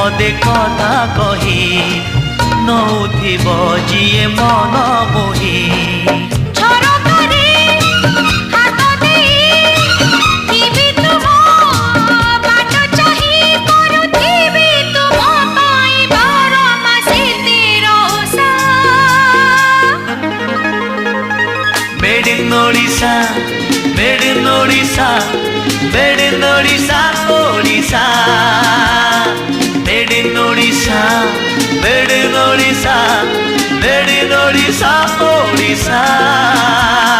पदे कथा कही नौथिब जिए मन मोही Odisha, made in Odisha, made in Odisha, Odisha, made in Odisha, made in Odisha, made in Odisha, Odisha.